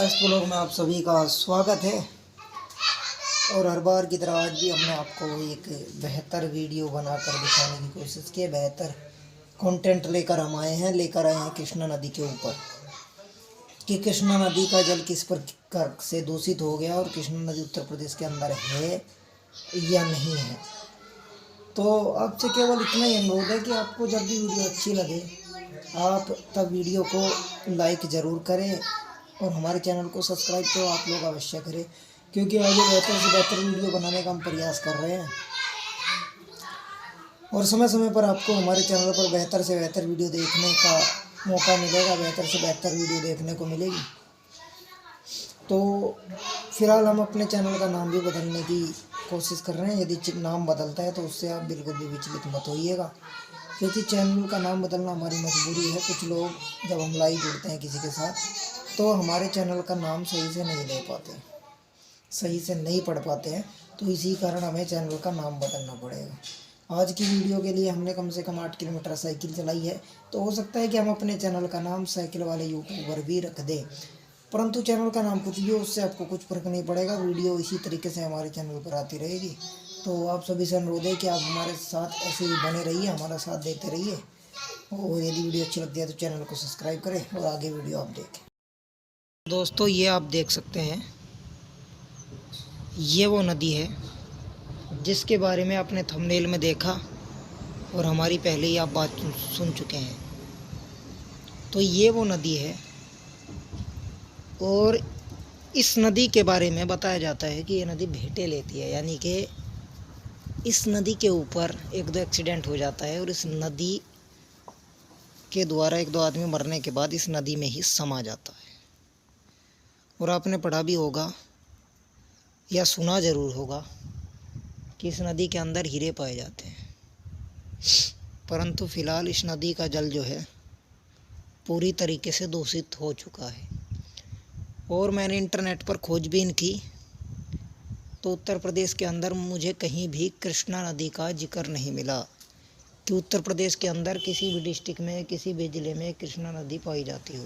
जबरदस्त ब्लॉग में आप सभी का स्वागत है। और हर बार की तरह आज भी हमने आपको एक बेहतर वीडियो बनाकर दिखाने की कोशिश की है। बेहतर कंटेंट लेकर आए हैं कृष्णा नदी के ऊपर कि कृष्णा नदी का जल किस प्रकार से दूषित हो गया और कृष्णा नदी उत्तर प्रदेश के अंदर है या नहीं है। तो आपसे केवल इतना ही अनुरोध है कि आपको जब भी वीडियो अच्छी लगे आप तब वीडियो को लाइक ज़रूर करें और हमारे चैनल को सब्सक्राइब तो आप लोग अवश्य करें, क्योंकि आगे बेहतर से बेहतर वीडियो बनाने का हम प्रयास कर रहे हैं और समय समय पर आपको हमारे चैनल पर बेहतर से बेहतर वीडियो देखने का मौका मिलेगा, बेहतर से बेहतर वीडियो देखने को मिलेगी। तो फिलहाल हम अपने चैनल का नाम भी बदलने की कोशिश कर रहे हैं। यदि नाम बदलता है तो उससे आप बिल्कुल भी विचलित मत होइएगा, क्योंकि चैनल का नाम बदलना हमारी मजबूरी है। कुछ लोग जब हम लाइव जुड़ते हैं किसी के साथ तो हमारे चैनल का नाम सही से नहीं ले पाते, सही से नहीं पढ़ पाते हैं, तो इसी कारण हमें चैनल का नाम बदलना पड़ेगा। आज की वीडियो के लिए हमने कम से कम 8 किलोमीटर साइकिल चलाई है, तो हो सकता है कि हम अपने चैनल का नाम साइकिल वाले यूट्यूबर भी रख दें, परंतु चैनल का नाम कुछ भी हो उससे आपको कुछ फर्क नहीं पड़ेगा। वीडियो इसी तरीके से हमारे चैनल पर आती रहेगी। तो आप सभी से अनुरोध है कि आप हमारे साथ ऐसे ही बने रहिए, हमारा साथ देते रहिए और यदि वीडियो अच्छी लगती है तो चैनल को सब्सक्राइब करें और आगे वीडियो आप देखें। दोस्तों ये आप देख सकते हैं, ये वो नदी है जिसके बारे में आपने थंबनेल में देखा और हमारी पहले ही आप बात सुन चुके हैं। तो ये वो नदी है और इस नदी के बारे में बताया जाता है कि ये नदी भेंटे लेती है, यानी कि इस नदी के ऊपर एक दो एक्सीडेंट हो जाता है और इस नदी के द्वारा एक दो आदमी मरने के बाद इस नदी में ही समा जाता है। और आपने पढ़ा भी होगा या सुना ज़रूर होगा कि इस नदी के अंदर हीरे पाए जाते हैं, परंतु फ़िलहाल इस नदी का जल जो है पूरी तरीके से दूषित हो चुका है। और मैंने इंटरनेट पर खोजबीन की तो उत्तर प्रदेश के अंदर मुझे कहीं भी कृष्णा नदी का जिक्र नहीं मिला कि उत्तर प्रदेश के अंदर किसी भी डिस्ट्रिक्ट में किसी भी ज़िले में कृष्णा नदी पाई जाती हो।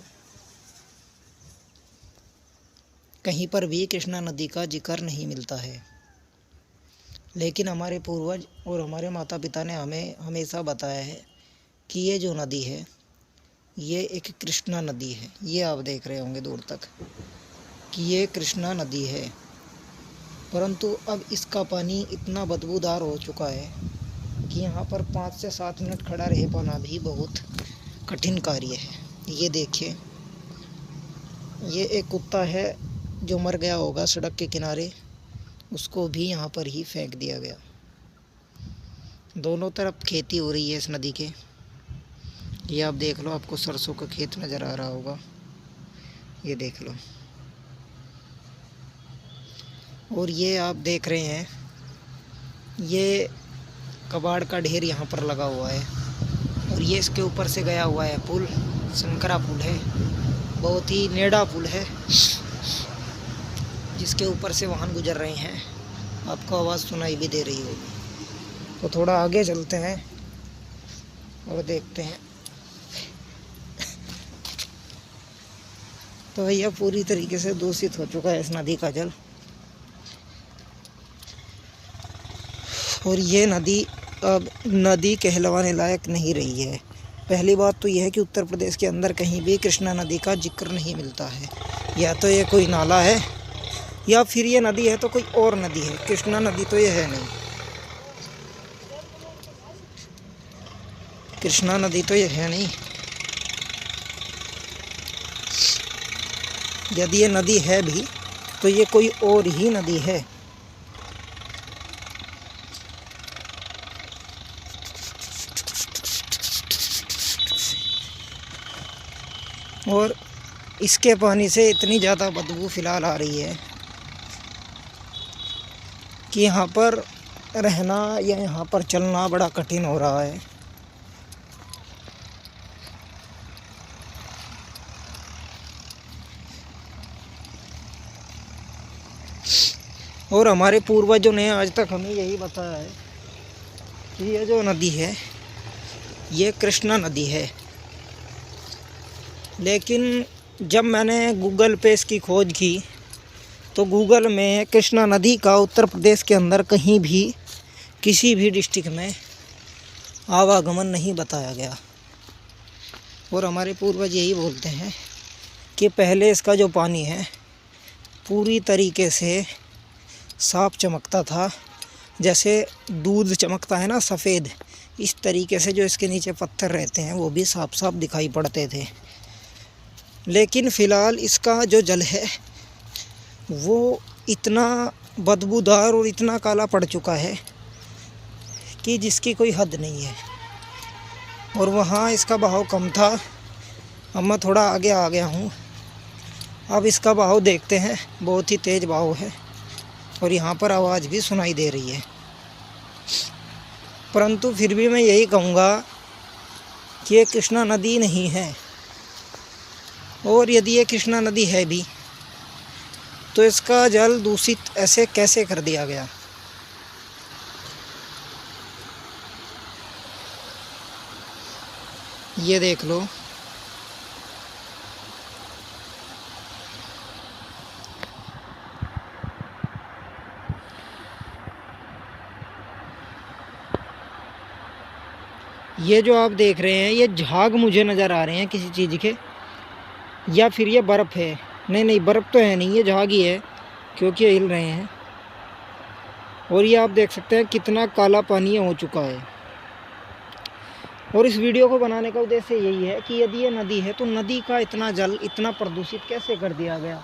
कहीं पर भी कृष्णा नदी का जिक्र नहीं मिलता है। लेकिन हमारे पूर्वज और हमारे माता पिता ने हमें हमेशा बताया है कि ये जो नदी है ये एक कृष्णा नदी है। ये आप देख रहे होंगे दूर तक कि ये कृष्णा नदी है, परंतु अब इसका पानी इतना बदबूदार हो चुका है कि यहाँ पर 5 से 7 मिनट खड़ा रह पाना भी बहुत कठिन कार्य है। ये देखिए, ये एक कुत्ता है जो मर गया होगा सड़क के किनारे, उसको भी यहाँ पर ही फेंक दिया गया। दोनों तरफ खेती हो रही है इस नदी के। ये आप देख लो, आपको सरसों का खेत नज़र आ रहा होगा, ये देख लो। और ये आप देख रहे हैं, ये कबाड़ का ढेर यहाँ पर लगा हुआ है और ये इसके ऊपर से गया हुआ है पुल, शंकरा पुल है, बहुत ही नेड़ा पुल है जिसके ऊपर से वाहन गुजर रहे हैं। आपको आवाज़ सुनाई भी दे रही होगी। तो थोड़ा आगे चलते हैं और देखते हैं। तो भैया पूरी तरीके से दूषित हो चुका है इस नदी का जल और ये नदी अब नदी कहलवाने लायक नहीं रही है। पहली बात तो यह है कि उत्तर प्रदेश के अंदर कहीं भी कृष्णा नदी का जिक्र नहीं मिलता है। या तो ये कोई नाला है या फिर ये नदी है तो कोई और नदी है, कृष्णा नदी तो ये है नहीं। कृष्णा नदी तो ये है नहीं। यदि ये नदी है भी तो ये कोई और ही नदी है। और इसके पानी से इतनी ज़्यादा बदबू फ़िलहाल आ रही है कि यहाँ पर रहना या यहाँ पर चलना बड़ा कठिन हो रहा है। और हमारे पूर्वजों ने आज तक हमें यही बताया है कि ये जो नदी है ये कृष्णा नदी है, लेकिन जब मैंने गूगल पे इसकी खोज की तो गूगल में कृष्णा नदी का उत्तर प्रदेश के अंदर कहीं भी किसी भी डिस्ट्रिक्ट में आवागमन नहीं बताया गया। और हमारे पूर्वज यही बोलते हैं कि पहले इसका जो पानी है पूरी तरीके से साफ चमकता था, जैसे दूध चमकता है ना सफ़ेद, इस तरीके से जो इसके नीचे पत्थर रहते हैं वो भी साफ साफ दिखाई पड़ते थे। लेकिन फ़िलहाल इसका जो जल है वो इतना बदबूदार और इतना काला पड़ चुका है कि जिसकी कोई हद नहीं है। और वहाँ इसका बहाव कम था, अब मैं थोड़ा आगे आ गया हूँ। अब इसका बहाव देखते हैं, बहुत ही तेज़ बहाव है और यहाँ पर आवाज़ भी सुनाई दे रही है। परंतु फिर भी मैं यही कहूँगा कि ये कृष्णा नदी नहीं है। और यदि ये कृष्णा नदी है भी तो इसका जल दूषित ऐसे कैसे कर दिया गया। ये देख लो, ये जो आप देख रहे हैं ये झाग मुझे नज़र आ रहे हैं किसी चीज़ के, या फिर ये बर्फ़ है। नहीं, बर्फ़ तो है नहीं, ये झाग ही है क्योंकि हिल रहे हैं। और ये आप देख सकते हैं कितना काला पानी हो चुका है। और इस वीडियो को बनाने का उद्देश्य यही है कि यदि ये नदी है तो नदी का इतना जल इतना प्रदूषित कैसे कर दिया गया।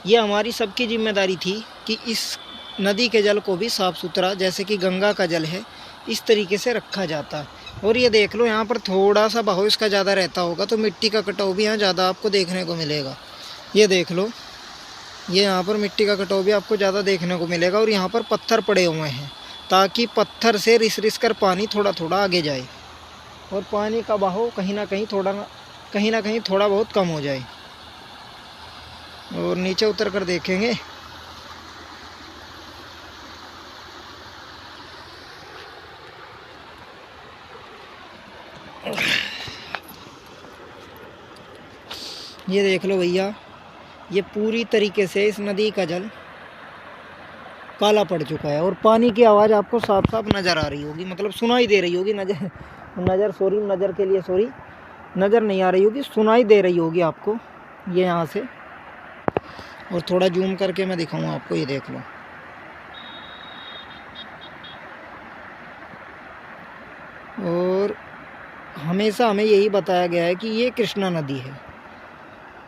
ये हमारी सबकी जिम्मेदारी थी कि इस नदी के जल को भी साफ़ सुथरा, जैसे कि गंगा का जल है, इस तरीके से रखा जाता। और ये देख लो, यहाँ पर थोड़ा सा बहाव इसका ज़्यादा रहता होगा तो मिट्टी का कटाव भी यहाँ ज़्यादा आपको देखने को मिलेगा। ये देख लो, ये यहाँ पर मिट्टी का कटाव भी आपको ज़्यादा देखने को मिलेगा। और यहाँ पर पत्थर पड़े हुए हैं ताकि पत्थर से रिस रिस कर पानी थोड़ा थोड़ा आगे जाए और पानी का बहाव कहीं ना कहीं थोड़ा बहुत कम हो जाए। और नीचे उतर कर देखेंगे, ये देख लो भैया, ये पूरी तरीके से इस नदी का जल काला पड़ चुका है। और पानी की आवाज़ आपको साफ साफ नज़र आ रही होगी, मतलब सुनाई दे रही होगी। नज़र नहीं आ रही होगी, सुनाई दे रही होगी आपको ये यहाँ से। और थोड़ा जूम करके मैं दिखाऊंगा आपको, ये देख लो। और हमेशा हमें यही बताया गया है कि ये कृष्णा नदी है,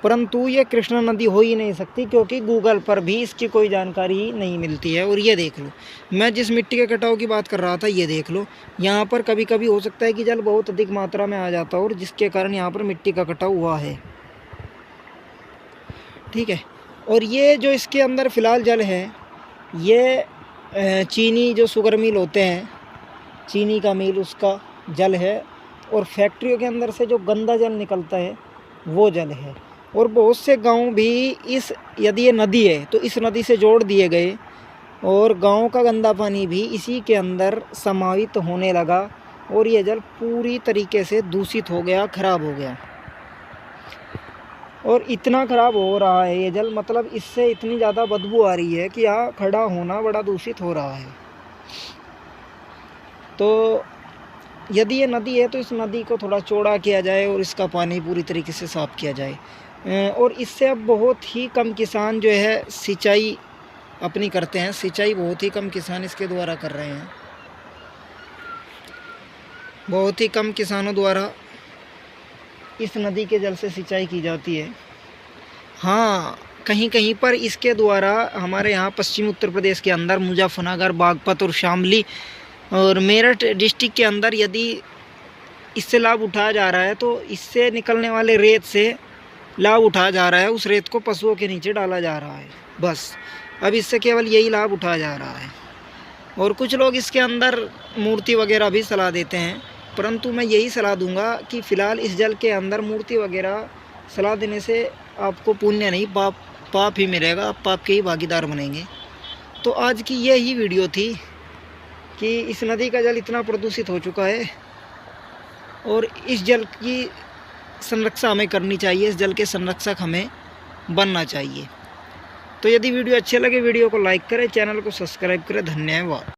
परंतु ये कृष्णा नदी हो ही नहीं सकती क्योंकि गूगल पर भी इसकी कोई जानकारी नहीं मिलती है। और ये देख लो, मैं जिस मिट्टी के कटाव की बात कर रहा था, ये देख लो, यहाँ पर कभी कभी हो सकता है कि जल बहुत अधिक मात्रा में आ जाता हो और जिसके कारण यहाँ पर मिट्टी का कटाव हुआ है। ठीक है। और ये जो इसके अंदर फ़िलहाल जल है, ये चीनी जो शुगर मिल होते हैं, चीनी का मिल, उसका जल है। और फैक्ट्रियों के अंदर से जो गंदा जल निकलता है वो जल है। और बहुत से गांव भी यदि ये नदी है तो इस नदी से जोड़ दिए गए और गांव का गंदा पानी भी इसी के अंदर समाहित होने लगा और ये जल पूरी तरीके से दूषित हो गया, ख़राब हो गया। और इतना ख़राब हो रहा है ये जल, मतलब इससे इतनी ज़्यादा बदबू आ रही है कि यहाँ खड़ा होना बड़ा दूषित हो रहा है। तो यदि ये नदी है तो इस नदी को थोड़ा चौड़ा किया जाए और इसका पानी पूरी तरीके से साफ़ किया जाए। और इससे अब बहुत ही कम किसान जो है सिंचाई अपनी करते हैं, सिंचाई बहुत ही कम किसान इसके द्वारा कर रहे हैं। बहुत ही कम किसानों द्वारा इस नदी के जल से सिंचाई की जाती है। हाँ, कहीं कहीं पर इसके द्वारा हमारे यहाँ पश्चिमी उत्तर प्रदेश के अंदर मुजफ्फरनगर, बागपत और शामली और मेरठ डिस्ट्रिक्ट के अंदर यदि इससे लाभ उठाया जा रहा है तो इससे निकलने वाले रेत से लाभ उठाया जा रहा है। उस रेत को पशुओं के नीचे डाला जा रहा है, बस। अब इससे केवल यही लाभ उठाया जा रहा है। और कुछ लोग इसके अंदर मूर्ति वगैरह भी सलाह देते हैं, परंतु मैं यही सलाह दूंगा कि फ़िलहाल इस जल के अंदर मूर्ति वगैरह सलाह देने से आपको पुण्य नहीं, पाप ही मिलेगा, आप पाप के ही भागीदार बनेंगे। तो आज की यही वीडियो थी कि इस नदी का जल इतना प्रदूषित हो चुका है और इस जल की संरक्षा हमें करनी चाहिए, इस जल के संरक्षक हमें बनना चाहिए। तो यदि वीडियो अच्छे लगे वीडियो को लाइक करें, चैनल को सब्सक्राइब करें। धन्यवाद।